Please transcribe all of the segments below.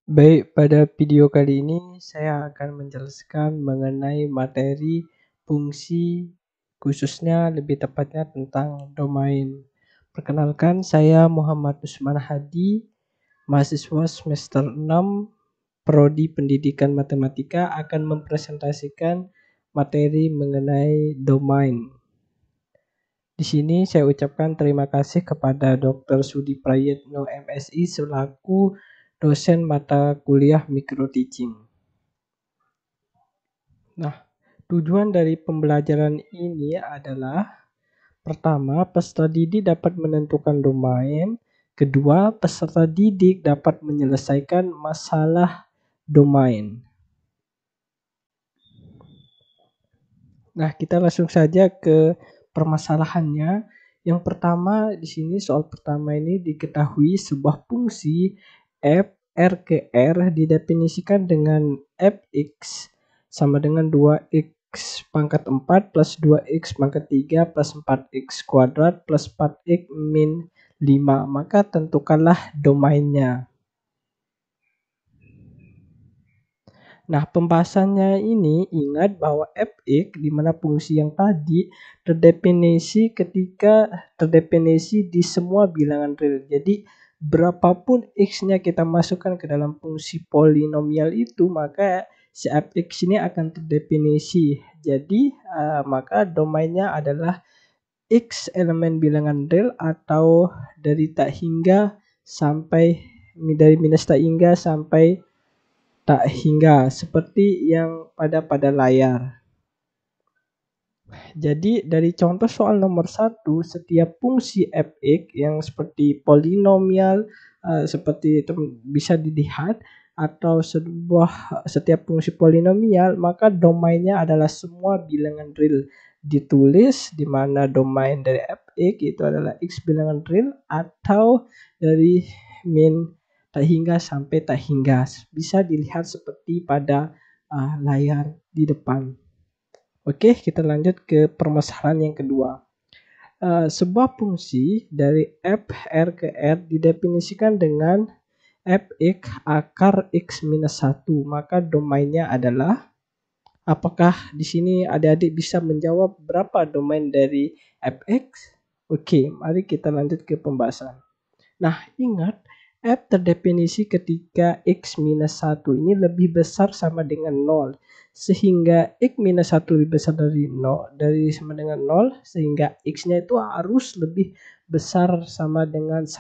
Baik, pada video kali ini saya akan menjelaskan mengenai materi fungsi, khususnya lebih tepatnya tentang domain. Perkenalkan, saya Muhammad Usman Hadi, mahasiswa semester 6 Prodi Pendidikan Matematika, akan mempresentasikan materi mengenai domain. Di sini saya ucapkan terima kasih kepada Dr. Sudi Prayitno MSI selaku dosen mata kuliah Micro Teaching. Nah, tujuan dari pembelajaran ini adalah pertama, peserta didik dapat menentukan domain. Kedua, peserta didik dapat menyelesaikan masalah domain. Nah, kita langsung saja ke permasalahannya. Yang pertama di sini soal pertama ini diketahui sebuah fungsi f r ke r didefinisikan dengan fx sama dengan 2x pangkat 4 plus 2x pangkat 3 plus 4x kuadrat plus 4x min 5. Maka tentukanlah domainnya. Nah, pembahasannya ini ingat bahwa fx di mana fungsi yang tadi terdefinisi di semua bilangan real. Jadi, berapapun x-nya kita masukkan ke dalam fungsi polinomial itu, maka si fx ini akan terdefinisi. Jadi, maka domainnya adalah x elemen bilangan real atau dari tak hingga sampai dari minus tak hingga sampai tak hingga seperti yang pada layar. Jadi dari contoh soal nomor 1, setiap fungsi fx yang seperti polinomial seperti itu bisa dilihat atau setiap fungsi polinomial, maka domainnya adalah semua bilangan real. Ditulis di mana domain dari fx itu adalah x bilangan real atau dari min tak hingga sampai tak hingga. Bisa dilihat seperti pada layar di depan. Oke, kita lanjut ke permasalahan yang kedua. Sebuah fungsi dari f r ke r didefinisikan dengan fx akar x minus 1. Maka domainnya adalah, apakah di sini adik-adik bisa menjawab berapa domain dari fx? Oke, mari kita lanjut ke pembahasan. Nah, ingat f terdefinisi ketika x minus 1 ini lebih besar sama dengan 0. Sehingga x minus 1 lebih besar dari 0, dari sama dengan 0, sehingga x-nya itu harus lebih besar sama dengan 1.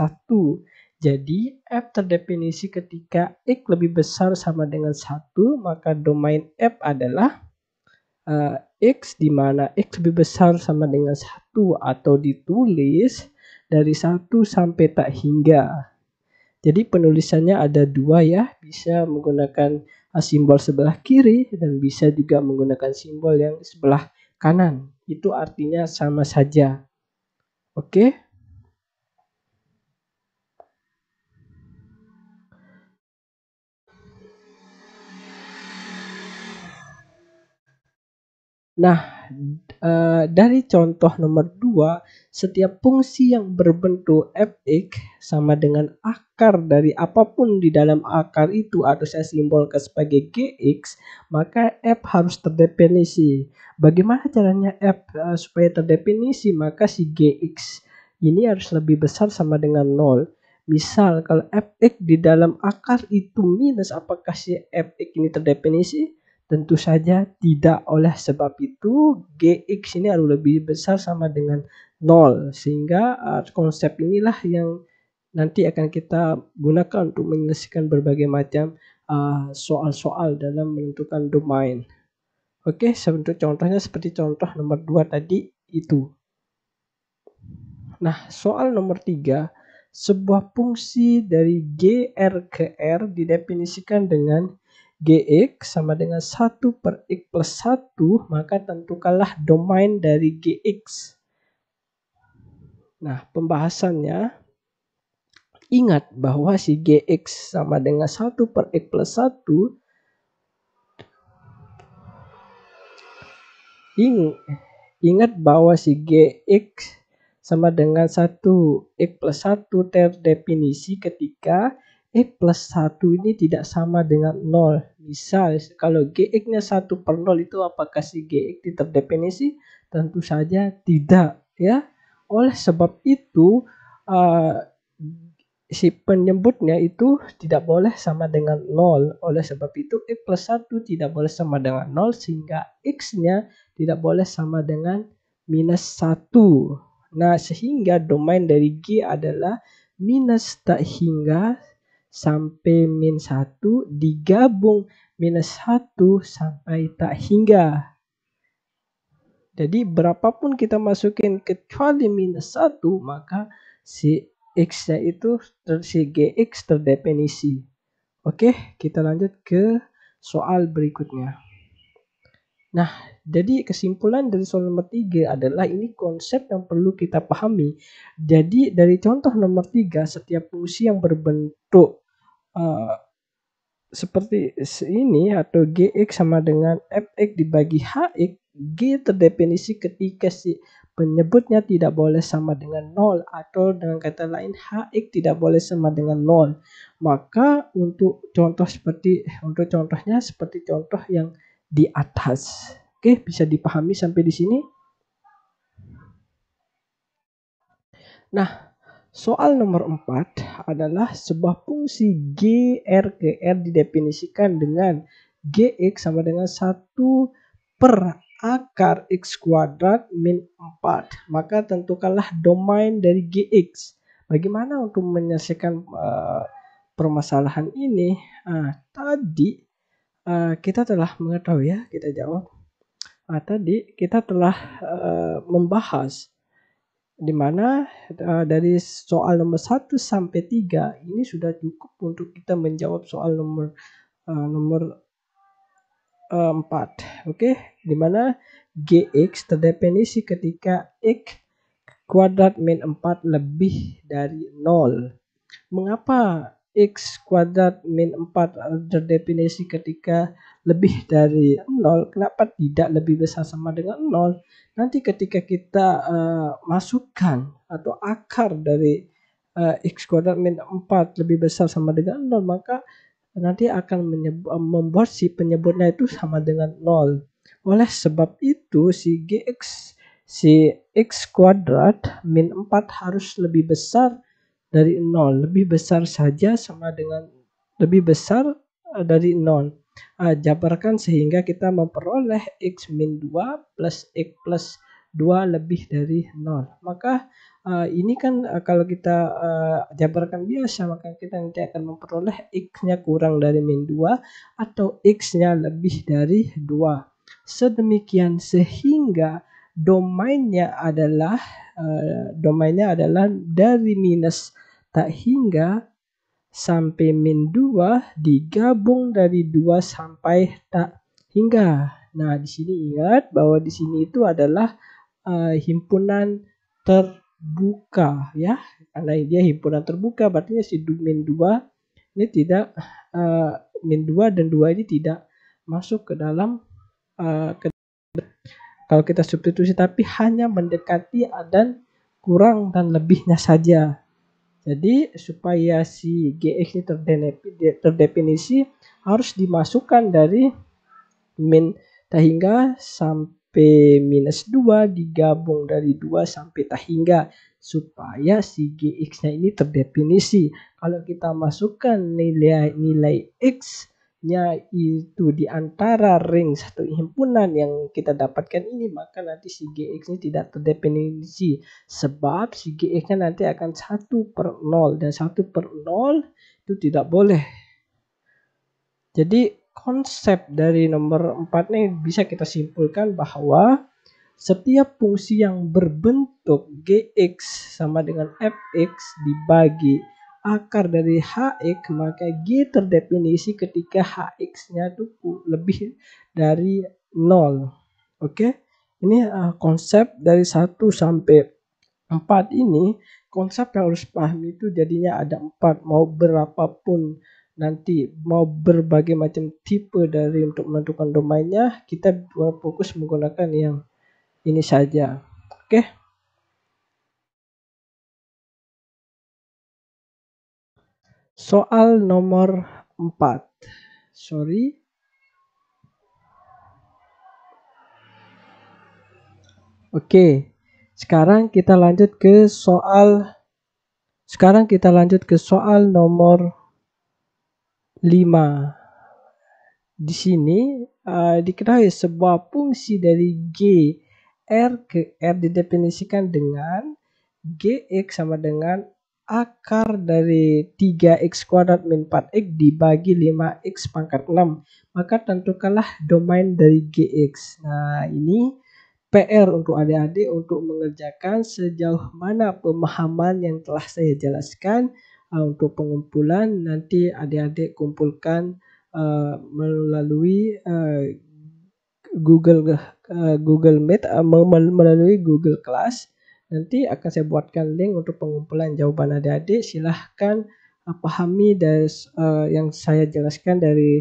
Jadi, f terdefinisi ketika x lebih besar sama dengan 1, maka domain f adalah x di mana x lebih besar sama dengan 1 atau ditulis dari 1 sampai tak hingga. Jadi penulisannya ada dua ya, bisa menggunakan simbol sebelah kiri dan bisa juga menggunakan simbol yang sebelah kanan. Itu artinya sama saja. Oke? Nah, dari contoh nomor 2, setiap fungsi yang berbentuk fx sama dengan akar dari apapun di dalam akar itu atau saya simbolkan sebagai gx, maka f harus terdefinisi. Bagaimana caranya f supaya terdefinisi? Maka si gx ini harus lebih besar sama dengan 0. Misal kalau fx di dalam akar itu minus, apakah si fx ini terdefinisi? Tentu saja tidak. Oleh sebab itu gx ini harus lebih besar sama dengan 0. Sehingga konsep inilah yang nanti akan kita gunakan untuk menyelesaikan berbagai macam soal-soal dalam menentukan domain. Oke, untuk contohnya seperti contoh nomor 2 tadi itu. Nah, soal nomor 3, sebuah fungsi dari gr ke r didefinisikan dengan gx sama dengan 1 per x plus 1, maka tentukanlah domain dari gx. Nah, pembahasannya, ingat bahwa si gx sama dengan 1 per x plus 1, ingat bahwa si gx sama dengan 1 x plus 1 terdefinisi ketika X plus 1 ini tidak sama dengan 0. Misal kalau Gx-nya 1/0 itu apakah si Gx terdefinisi? Tentu saja tidak, ya. Oleh sebab itu si penyebutnya itu tidak boleh sama dengan 0. Oleh sebab itu X plus 1 tidak boleh sama dengan 0 sehingga X-nya tidak boleh sama dengan minus 1. Nah, sehingga domain dari G adalah minus tak hingga sampai min 1 digabung minus 1 sampai tak hingga. Jadi berapapun kita masukin kecuali minus 1, maka si X-nya itu si Gx terdefinisi. Oke, kita lanjut ke soal berikutnya. Nah, jadi kesimpulan dari soal nomor 3 adalah ini konsep yang perlu kita pahami. Jadi dari contoh nomor 3, setiap fungsi yang berbentuk seperti ini atau Gx sama dengan Fx dibagi Hx, G terdefinisi ketika si penyebutnya tidak boleh sama dengan 0 atau dengan kata lain Hx tidak boleh sama dengan 0. Maka untuk contohnya seperti contoh yang di atas. Oke, bisa dipahami sampai di sini? Nah, soal nomor 4 adalah sebuah fungsi G R ke R didefinisikan dengan Gx sama dengan 1 per akar X kuadrat min 4. Maka tentukanlah domain dari Gx. Bagaimana untuk menyelesaikan permasalahan ini? Tadi kita telah mengetahui, ya, kita jawab. Tadi kita telah membahas di mana dari soal nomor 1 sampai 3 ini sudah cukup untuk kita menjawab soal nomor 4. Oke, di mana Gx terdefinisi ketika X kuadrat min 4 lebih dari 0. Mengapa X kuadrat min 4 terdefinisi ketika lebih dari 0? Kenapa tidak lebih besar sama dengan 0? Nanti ketika kita masukkan atau akar dari X kuadrat min 4 lebih besar sama dengan 0, maka nanti akan membuat si penyebutnya itu sama dengan 0. Oleh sebab itu si X kuadrat min 4 harus lebih besar dari 0. Lebih besar saja sama dengan lebih besar dari 0. Jabarkan sehingga kita memperoleh X min 2 plus X plus 2 lebih dari 0. Maka ini kan kalau kita jabarkan biasa, maka kita nanti akan memperoleh X-nya kurang dari min 2 atau X-nya lebih dari 2. Sedemikian sehingga domainnya adalah dari minus tak hingga sampai min 2 digabung dari 2 sampai tak hingga. Nah, di sini ingat bahwa di sini itu adalah himpunan terbuka, ya. Karena dia himpunan terbuka, berarti si min 2 ini tidak min 2 dan 2 ini tidak masuk ke dalam kalau kita substitusi, tapi hanya mendekati dan kurang dan lebihnya saja. Jadi supaya si Gx ini terdefinisi harus dimasukkan dari min tak hingga sampai minus 2 digabung dari 2 sampai tak hingga supaya si Gx-nya ini terdefinisi. Kalau kita masukkan nilai X-nya itu di antara ring satu himpunan yang kita dapatkan ini, maka nanti si Gx ini tidak terdefinisi sebab si Gx-nya nanti akan 1/0 dan 1/0 itu tidak boleh. Jadi konsep dari nomor 4 ini bisa kita simpulkan bahwa setiap fungsi yang berbentuk Gx sama dengan Fx dibagi akar dari Hx, maka G terdefinisi ketika Hx-nya itu lebih dari 0. Oke, ini konsep dari 1 sampai 4 ini. Konsep yang harus paham itu jadinya ada 4, mau berapapun nanti, mau berbagai macam tipe dari untuk menentukan domainnya, kita fokus menggunakan yang ini saja. Oke. Soal nomor 4. Sorry. Oke. Sekarang kita lanjut ke soal nomor 5. Di sini diketahui sebuah fungsi dari G R ke R didefinisikan dengan Gx sama dengan akar dari 3x kuadrat min 4x dibagi 5x pangkat 6. Maka tentukanlah domain dari Gx. Nah, ini PR untuk adik-adik untuk mengerjakan sejauh mana pemahaman yang telah saya jelaskan. Untuk pengumpulan nanti adik-adik kumpulkan melalui Google Meet, melalui Google Class. Nanti akan saya buatkan link untuk pengumpulan jawaban adik-adik. Silahkan pahami dari yang saya jelaskan dari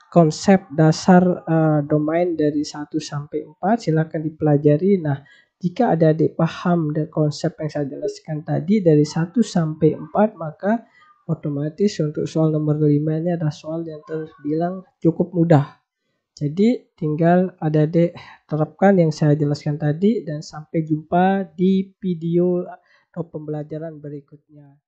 konsep dasar domain dari 1 sampai 4. Silahkan dipelajari. Nah, jika adik-adik paham dari konsep yang saya jelaskan tadi dari 1 sampai 4, maka otomatis untuk soal nomor 5 ini adalah soal yang terbilang cukup mudah. Jadi tinggal adik-adik terapkan yang saya jelaskan tadi dan sampai jumpa di video atau pembelajaran berikutnya.